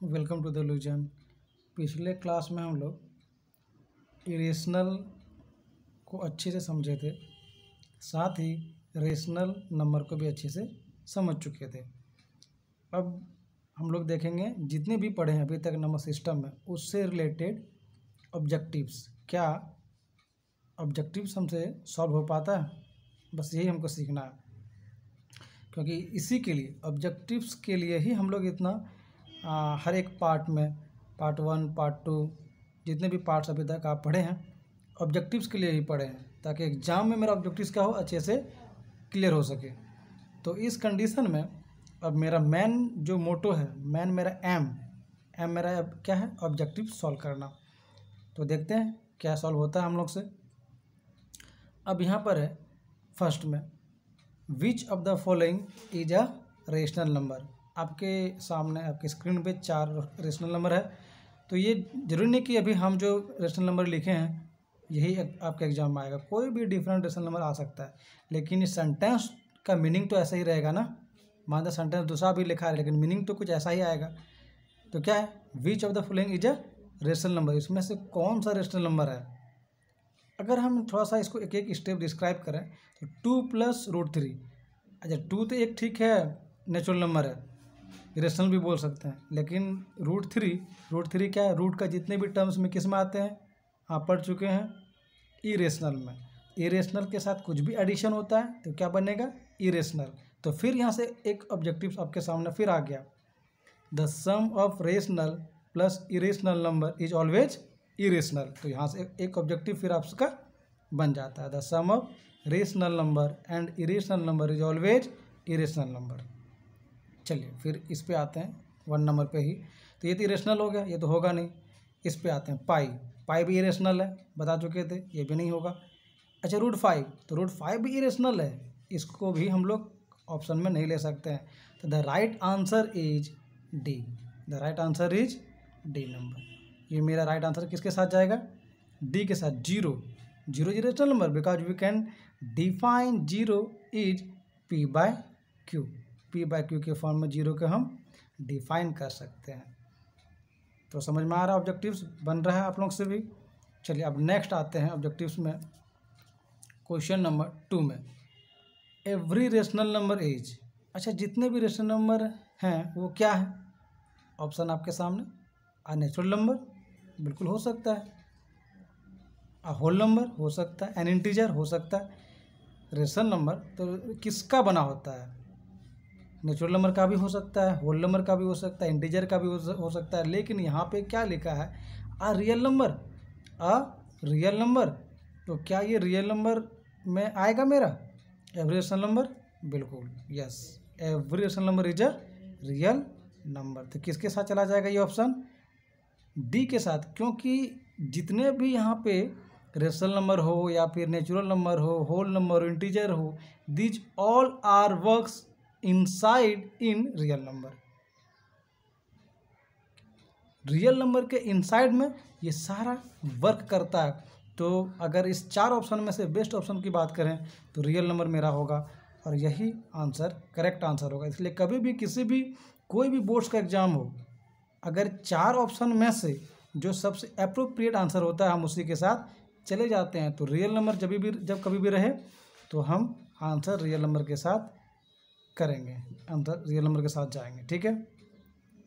Welcome to the लूजन। पिछले class में हम लोग इरेशनल को अच्छे से समझे थे, साथ ही रेशनल नंबर को भी अच्छे से समझ चुके थे। अब हम लोग देखेंगे जितने भी पढ़े हैं अभी तक नंबर सिस्टम में, उससे रिलेटेड ऑब्जेक्टिव्स। क्या ऑब्जेक्टिव्स हमसे सॉल्व हो पाता है? बस यही हमको सीखना है, क्योंकि इसी के लिए ऑब्जेक्टिव्स के लिए ही हम लोग इतना हर एक पार्ट में, पार्ट 1 पार्ट 2 जितने भी पार्ट्स अभी तक आप पढ़े हैं ऑब्जेक्टिव्स के लिए ही पढ़े हैं, ताकि एग्ज़ाम में मेरा ऑब्जेक्टिव्स क्या हो, अच्छे से क्लियर हो सके। तो इस कंडीशन में अब मेरा मेन जो मोटो है, मेन मेरा एम मेरा अब क्या है, ऑब्जेक्टिव सॉल्व करना। तो देखते हैं क्या सॉल्व होता है हम लोग से। अब यहाँ पर है फर्स्ट में, which of the following is a rational number. आपके सामने आपके स्क्रीन पे 4 रेशनल नंबर है। तो ये जरूरी नहीं कि अभी हम जो रेशनल नंबर लिखे हैं यही आपके एग्जाम में आएगा, कोई भी डिफरेंट रेशनल नंबर आ सकता है, लेकिन इस सेंटेंस का मीनिंग तो ऐसा ही रहेगा ना। मान लो सेंटेंस दूसरा भी लिखा है लेकिन मीनिंग तो कुछ ऐसा ही आएगा। तो क्या है, which of the following is a rational number, इसमें से कौन सा रेशनल नंबर है। अगर हम थोड़ा सा इसको एक एक स्टेप डिस्क्राइब करें तो 2 + √3। अच्छा 2 तो एक ठीक है नेचुरल नंबर है, इरेशनल भी बोल सकते हैं, लेकिन √3 क्या है, रूट का जितने भी टर्म्स में किस में आते हैं, आप पढ़ चुके हैं, इरेशनल में। इरेशनल के साथ कुछ भी एडिशन होता है तो क्या बनेगा, इरेशनल। तो फिर यहाँ से एक ऑब्जेक्टिव आपके सामने फिर आ गया, the sum of rational plus irrational number is always irrational. तो यहाँ से एक ऑब्जेक्टिव फिर आपका बन जाता है, the sum of rational number and irrational number is always irrational number. चलिए फिर इस पे आते हैं 1 नंबर पे ही। तो ये तो इरेशनल हो गया, ये तो होगा नहीं। इस पे आते हैं पाई भी इरेशनल है, बता चुके थे, ये भी नहीं होगा। अच्छा √5, तो √5 भी इरेशनल है, इसको भी हम लोग ऑप्शन में नहीं ले सकते हैं। तो the right answer is D, the right answer is D number. ये मेरा राइट आंसर किसके साथ जाएगा, डी के साथ। Zero irrational number, because we can define zero is P/Q। P/Q के फॉर्म में जीरो को हम डिफाइन कर सकते हैं। तो समझ में आ रहा है, ऑब्जेक्टिव्स बन रहा है आप लोग से भी। चलिए अब नेक्स्ट आते हैं ऑब्जेक्टिव्स में, क्वेश्चन नंबर 2 में, एवरी रेशनल नंबर इज। अच्छा जितने भी रेशनल नंबर हैं वो क्या है, ऑप्शन आपके सामने। आ नेचुरल नंबर बिल्कुल हो सकता है, आ होल नंबर हो सकता है, एन इंटीजर हो सकता है। रेशनल नंबर तो किसका बना होता है, नेचुरल नंबर का भी हो सकता है, होल नंबर का भी हो सकता है, इंटीजर का भी हो सकता है। लेकिन यहाँ पे क्या लिखा है, a real number, a real number. तो क्या ये रियल नंबर में आएगा मेरा एवरी रेशनल नंबर, बिल्कुल yes, every rational number is a real number. तो किसके साथ चला जाएगा ये ऑप्शन, डी के साथ, क्योंकि जितने भी यहाँ पे रेशनल नंबर हो या फिर नेचुरल नंबर हो, होल नंबर हो, इंटीजर हो, these all are works inside in real number. Real number के इनसाइड में ये सारा वर्क करता है। तो अगर इस 4 ऑप्शन में से बेस्ट ऑप्शन की बात करें तो रियल नंबर मेरा होगा, और यही आंसर करेक्ट आंसर होगा। इसलिए कभी भी किसी भी कोई भी बोर्ड्स का एग्जाम हो, अगर 4 ऑप्शन में से जो सबसे अप्रोप्रिएट आंसर होता है हम उसी के साथ चले जाते हैं। तो रियल नंबर जब कभी भी रहे तो हम आंसर रियल नंबर के साथ करेंगे, आंसर रियल नंबर के साथ जाएंगे, ठीक है।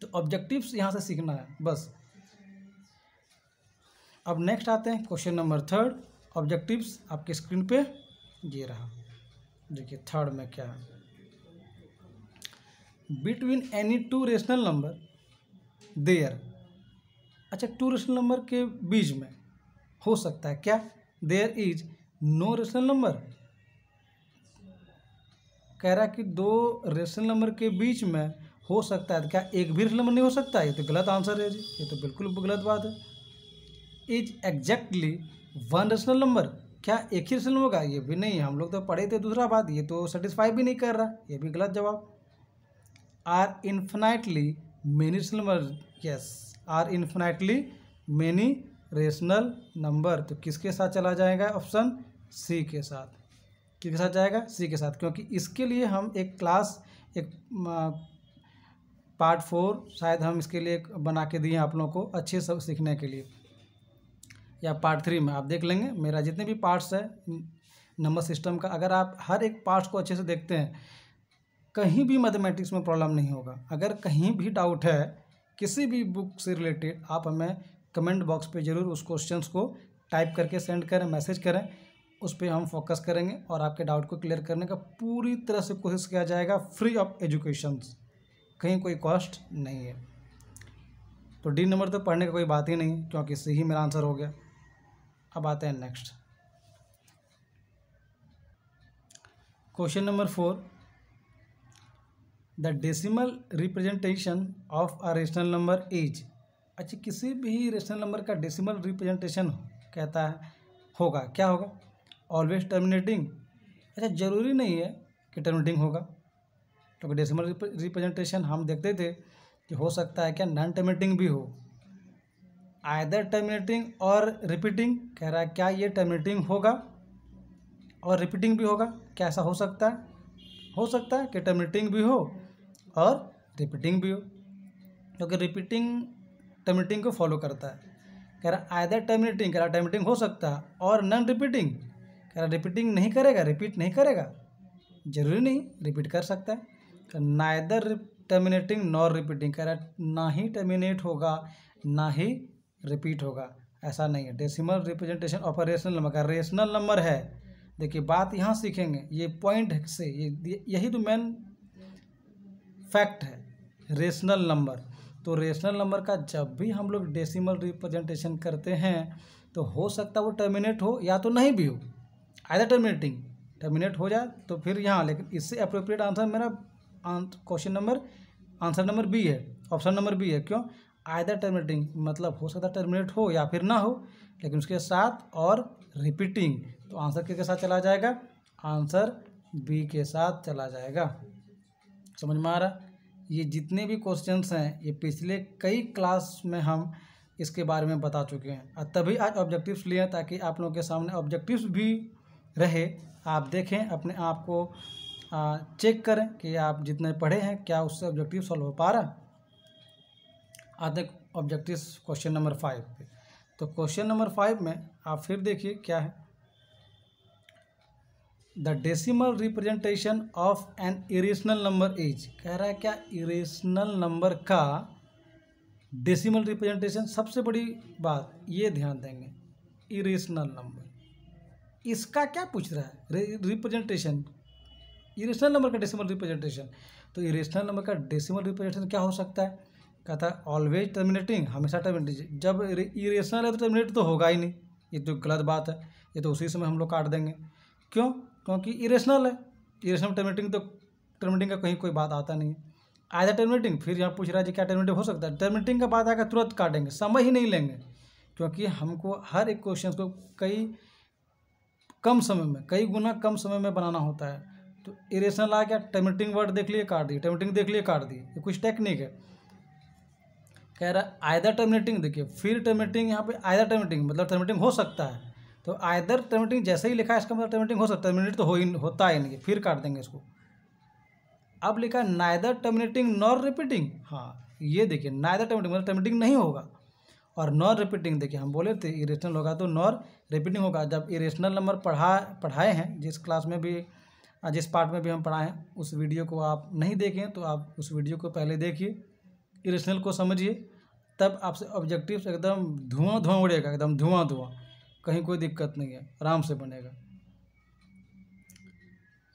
तो ऑब्जेक्टिव्स यहाँ से सीखना है बस। अब नेक्स्ट आते हैं क्वेश्चन नंबर 3। ऑब्जेक्टिव्स आपके स्क्रीन पे ये रहा, देखिए थर्ड में क्या है, between any 2 rational number there. अच्छा 2 रेशनल नंबर के बीच में हो सकता है क्या, there is no rational number. कह रहा है कि 2 रेशनल नंबर के बीच में हो सकता है, क्या एक भी रेशनल नंबर नहीं हो सकता, ये तो गलत आंसर है जी, ये तो बिल्कुल गलत बात है। इज एग्जैक्टली 1 रेशनल नंबर, क्या एक ही रेशनल होगा, ये भी नहीं, हम लोग तो पढ़े थे दूसरा बात, ये तो सेटिस्फाई भी नहीं कर रहा, ये भी गलत जवाब। Are infinitely many rational number, yes, are infinitely many rational number. तो किसके साथ चला जाएगा, ऑप्शन सी के साथ। किसके साथ जाएगा, सी के साथ, क्योंकि इसके लिए हम एक क्लास, एक पार्ट 4 शायद हम इसके लिए बना के दिए आप लोगों को अच्छे से सीखने के लिए, या पार्ट 3 में आप देख लेंगे। मेरा जितने भी पार्ट्स है नंबर सिस्टम का, अगर आप हर एक पार्ट्स को अच्छे से देखते हैं, कहीं भी मैथमेटिक्स में प्रॉब्लम नहीं होगा। अगर कहीं भी डाउट है किसी भी बुक से रिलेटेड, आप हमें कमेंट बॉक्स पे ज़रूर उस क्वेश्चंस को टाइप करके सेंड करें, मैसेज करें, उस पर हम फोकस करेंगे और आपके डाउट को क्लियर करने का पूरी तरह से कोशिश किया जाएगा, फ्री ऑफ एजुकेशन, कहीं कोई कॉस्ट नहीं है। तो डी नंबर तो पढ़ने का कोई बात ही नहीं, क्योंकि इससे ही मेरा आंसर हो गया। अब आते हैं next question number 4, the decimal representation of a rational number is. अच्छा, किसी भी रेशनल नंबर का डेसिमल रिप्रेजेंटेशन कहता है होगा, क्या होगा? Always terminating. अच्छा, ज़रूरी नहीं है कि टर्मिनेटिंग होगा, क्योंकि डेसिमल रिप्रेजेंटेशन हम देखते थे कि हो सकता है क्या नॉन टर्मिनेटिंग भी हो, आइदर टर्मिनेटिंग और रिपीटिंग। कह रहा है क्या ये टर्मिनेटिंग होगा और रिपीटिंग भी होगा? क्या ऐसा हो सकता है? हो सकता है कि टर्मिनेटिंग भी हो और रिपीटिंग भी हो, क्योंकि रिपीटिंग टर्मिनेटिंग को फॉलो करता है। कह रहा आइदर टर्मिनेटिंग, कह रहा टर्मिनेटिंग हो सकता है, और नॉन रिपीटिंग, कह रहा रिपीटिंग नहीं करेगा, रिपीट नहीं करेगा। जरूरी नहीं, रिपीट कर सकता है। नाइदर टर्मिनेटिंग नॉर रिपीटिंग, कह रहा ना ही टर्मिनेट होगा ना ही रिपीट होगा, ऐसा नहीं है। Decimal representation of a rational number का रेशनल नंबर है। देखिए बात यहाँ सीखेंगे, ये पॉइंट से यही तो मेन फैक्ट है, रेशनल नंबर। तो रेशनल नंबर का जब भी हम लोग डेसिमल रिप्रेजेंटेशन करते हैं तो हो सकता है वो टर्मिनेट हो या तो नहीं भी हो, आइदर टर्मिनेटिंग, टर्मिनेट हो जाए तो फिर यहाँ, लेकिन इससे अप्रोप्रिएट आंसर मेरा question number answer number B है, ऑप्शन नंबर बी है। क्यों? आइदर टर्मिनेटिंग, मतलब हो सकता है टर्मिनेट हो या फिर ना हो, लेकिन उसके साथ और रिपीटिंग, तो आंसर किसके साथ चला जाएगा? आंसर बी के साथ चला जाएगा। समझ में आ रहा? ये जितने भी क्वेश्चंस हैं ये पिछले कई क्लास में हम इसके बारे में बता चुके हैं, और तभी आज ऑब्जेक्टिव्स लिए ताकि आप लोगों के सामने ऑब्जेक्टिव्स भी रहे, आप देखें, अपने आप को चेक करें कि आप जितने पढ़े हैं क्या उससे ऑब्जेक्टिव सॉल्व हो पा रहा। आते ऑब्जेक्टिव्स क्वेश्चन नंबर 5 पे। तो क्वेश्चन नंबर 5 में आप फिर देखिए क्या है, the decimal representation of an irrational number is. कह रहा है क्या इरेशनल नंबर का डेसिमल रिप्रेजेंटेशन। सबसे बड़ी बात ये ध्यान देंगे, इरेशनल नंबर, इसका क्या पूछ रहा है? रिप्रेजेंटेशन, इरेशनल नंबर का डेसिमल रिप्रेजेंटेशन। तो इरेशनल नंबर का डेसिमल रिप्रेजेंटेशन क्या हो सकता है? कहता है ऑलवेज टर्मिनेटिंग, हमेशा टर्मिनेटिंग। जब इरेशनल है तो टर्मिनेट तो होगा ही नहीं, ये तो गलत बात है, ये तो उसी समय हम लोग काट देंगे। क्यों? क्योंकि इरेशनल है, इरेशनल टर्मिनेटिंग, तो टर्मिनेटिंग का कहीं कोई बात आता नहीं है। आइदर टर्मिनेटिंग, फिर यहाँ पूछ रहा है जी क्या टर्मिनेटिंग हो सकता है? टर्मिनेटिंग का बात आएगा तुरंत काटेंगे, समय ही नहीं लेंगे, क्योंकि हमको हर एक क्वेश्चन को कम समय में, कई गुना कम समय में बनाना होता है। तो इरेशनल आ गया, टर्मिनेटिंग वर्ड देख लिए काट दिए, टर्मिनेटिंग देख लिए काट दिए, ये कुछ टेक्निक है। कह रहा है आइदर टर्मिनेटिंग, देखिए फिर टर्मिनेटिंग, यहाँ पे आइदर टर्मिनेटिंग मतलब टर्मिनेटिंग हो सकता है, तो आइदर टर्मिनेटिंग जैसे ही लिखा है इसका मतलब टर्मिनेटिंग हो सकता है, टर्मिनेट तो होता ही नहीं है, फिर काट देंगे इसको। अब लिखा है नाइदर टर्मिनेटिंग नॉर रिपीटिंग, हाँ ये देखिए नाइदर टर्मिनेटिंग मतलब टर्मिनेटिंग नहीं होगा, और नॉर रिपीटिंग देखिए हम बोले थे इरेशनल होगा तो नॉर रिपीटिंग होगा। जब इरेशनल नंबर पढ़ाए हैं, जिस क्लास में भी, जिस पार्ट में भी हम पढ़ाए हैं, उस वीडियो को आप नहीं देखें तो आप उस वीडियो को पहले देखिए, इरेशनल को समझिए, तब आपसे ऑब्जेक्टिव्स एकदम धुआं उड़ेगा, एकदम धुआं, कहीं कोई दिक्कत नहीं है, आराम से बनेगा।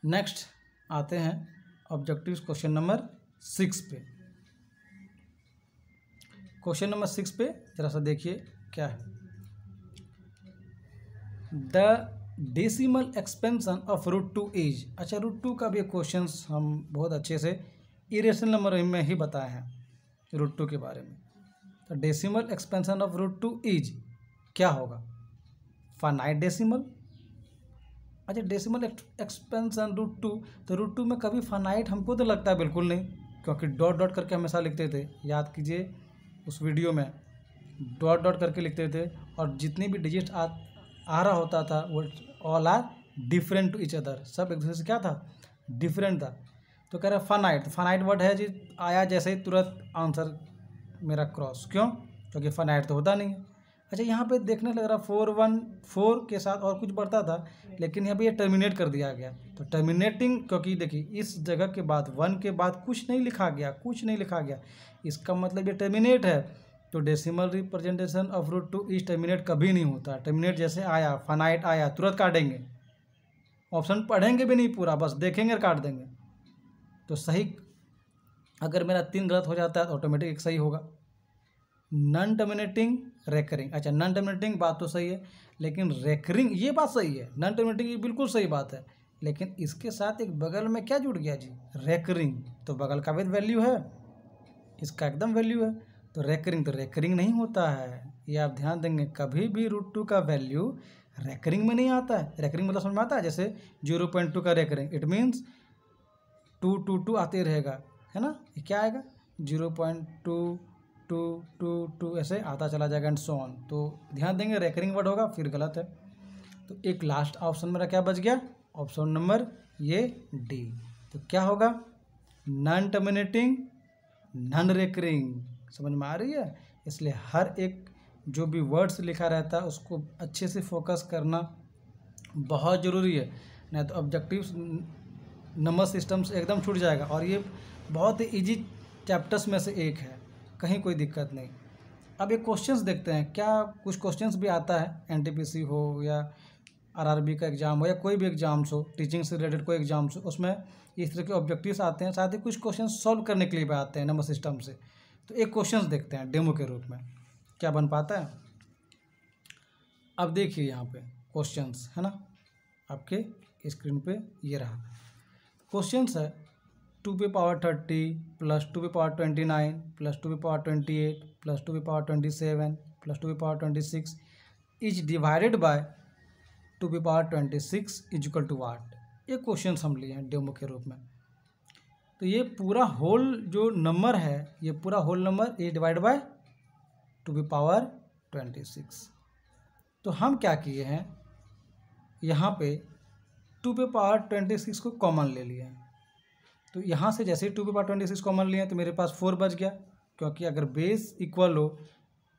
नेक्स्ट आते हैं ऑब्जेक्टिव्स क्वेश्चन नंबर 6 पे। क्वेश्चन नंबर 6 पे जरा सा देखिए क्या है, the decimal expansion of √2 is. अच्छा, √2 का भी क्वेश्चन हम बहुत अच्छे से इरेशनल नंबर में ही बताए हैं √2 के बारे में। तो डेसिमल एक्सपेंशन ऑफ √2 इज क्या होगा? Finite decimal. अच्छा, डेसिमल एक्सपेंशन √2, तो √2 में कभी फाइनाइट हमको तो लगता है बिल्कुल नहीं, क्योंकि डॉट डॉट करके हमेशा लिखते थे, याद कीजिए उस वीडियो में डॉट डॉट करके लिखते थे, और जितनी भी डिजिट आ रहा होता था वो all are different to each other, सब एक दूसरे से क्या था? डिफरेंट था। तो कह रहा है फानाइट, तो फानाइट वर्ड है जी, आया जैसे ही तुरंत आंसर मेरा क्रॉस, क्यों? क्योंकि फानाइट तो होता नहीं है। अच्छा, यहाँ पे देखने लग रहा 414 के साथ और कुछ बढ़ता था, लेकिन यहाँ पे ये टर्मिनेट कर दिया गया। तो टर्मिनेटिंग, क्योंकि देखिए इस जगह के बाद 1 के बाद कुछ नहीं लिखा गया, कुछ नहीं लिखा गया, इसका मतलब ये टर्मिनेट है। तो decimal representation of root 2 is terminate कभी नहीं होता। टर्मिनेट जैसे आया, फानाइट आया, तुरंत काटेंगे, ऑप्शन पढ़ेंगे भी नहीं पूरा, बस देखेंगे और काट देंगे। तो सही अगर मेरा 3 गलत हो जाता है तो ऑटोमेटिक एक सही होगा। नॉन टर्मिनेटिंग, रेकरिंग, अच्छा नॉन टर्मिनेटिंग बात तो सही है, लेकिन रेकरिंग ये बात सही है, नॉन टर्मिनेटिंग ये बिल्कुल सही बात है, लेकिन इसके साथ एक बगल में क्या जुड़ गया जी? रेकरिंग। तो बगल का भी वैल्यू है, इसका एकदम वैल्यू है, तो रेकरिंग नहीं होता है। ये आप ध्यान देंगे, कभी भी रूट 2 का वैल्यू रेकरिंग में नहीं आता है। रेकरिंग मतलब समझ में आता है, जैसे 0.2 का रेकरिंग, इट मीन्स 2 आते रहेगा, है ना? ये क्या आएगा? 0.2 ऐसे आता चला जाएगा एंड सो ऑन। तो ध्यान देंगे, रेकरिंग वर्ड होगा फिर गलत है। तो एक लास्ट ऑप्शन मेरा क्या बच गया? ऑप्शन नंबर ये डी। तो क्या होगा? Non terminating, non recurring. समझ में आ रही है? इसलिए हर एक जो भी वर्ड्स लिखा रहता है उसको अच्छे से फोकस करना बहुत ज़रूरी है, नहीं तो ऑब्जेक्टिव नंबर सिस्टम से एकदम छूट जाएगा। और ये बहुत ही ईजी चैप्टर्स में से एक है, कहीं कोई दिक्कत नहीं। अब ये क्वेश्चंस देखते हैं, क्या कुछ क्वेश्चंस भी आता है, एनटीपीसी हो या आरआरबी का एग्ज़ाम हो या कोई भी एग्जाम्स हो, टीचिंग से रिलेटेड कोई एग्जाम्स हो, उसमें इस तरह के ऑब्जेक्टिव्स आते हैं, साथ ही कुछ क्वेश्चन सॉल्व करने के लिए भी आते हैं नंबर सिस्टम से। तो एक क्वेश्चंस देखते हैं डेमो के रूप में क्या बन पाता है। अब देखिए यहाँ पे क्वेश्चंस है ना, आपके स्क्रीन पे ये रहा क्वेश्चंस है। 2^30 + 2^29 + 2^28 + 2^27 + 2^26 इज डिवाइडेड बाय 2^26 = व्हाट? ये क्वेश्चन हम लिए हैं डेमो के रूप में। तो ये पूरा होल जो नंबर है, ये पूरा whole number is divide by 2^26। तो हम क्या किए हैं, यहाँ पे 2^26 को कॉमन ले लिए हैं। तो यहाँ से जैसे ही 2^26 कॉमन लिए तो मेरे पास 4 बच गया, क्योंकि अगर बेस इक्वल हो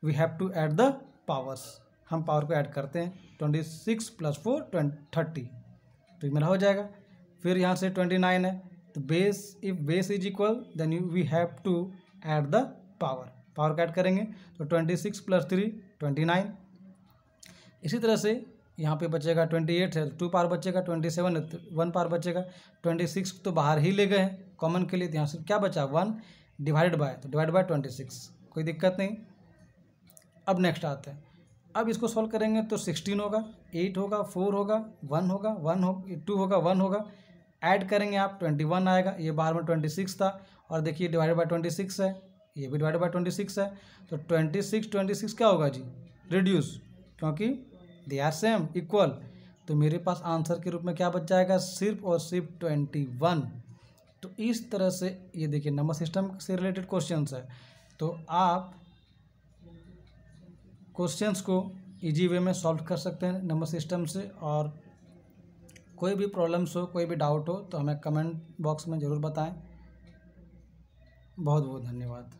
we have to add the powers. हम पावर को ऐड करते हैं, 26 + 4 30, तो ये मेरा हो जाएगा। फिर यहाँ से 29 है, तो base if base is equal then we have to add the power को ऐड करेंगे, तो 26 + 3 29। इसी तरह से यहाँ पे बचेगा 28 है, 2 पावर बचेगा, 27 है, 1 पावर बचेगा, 26 तो बाहर ही ले गए हैं कॉमन के लिए, तो यहाँ से क्या बचा 1 डिवाइडेड बाय, तो डिवाइड बाय 26, कोई दिक्कत नहीं। अब नेक्स्ट आते हैं, अब इसको सॉल्व करेंगे तो 16 होगा, 8 होगा, 4 होगा, 1 होगा, 2 होगा, 1 होगा, ऐड करेंगे आप 21 आएगा, ये बाहर में 26 था, और देखिए डिवाइडेड बाय 26 है, ये भी डिवाइडेड बाय 26 है, तो 26 क्या होगा जी? रिड्यूस, क्योंकि दे आर सेम इक्वल। तो मेरे पास आंसर के रूप में क्या बच जाएगा? सिर्फ और सिर्फ 21। तो इस तरह से ये देखिए नंबर सिस्टम से रिलेटेड क्वेश्चंस है, तो आप क्वेश्चंस को इजी वे में सॉल्व कर सकते हैं नंबर सिस्टम से। और कोई भी प्रॉब्लम्स हो, कोई भी डाउट हो तो हमें कमेंट बॉक्स में ज़रूर बताएं। बहुत बहुत धन्यवाद।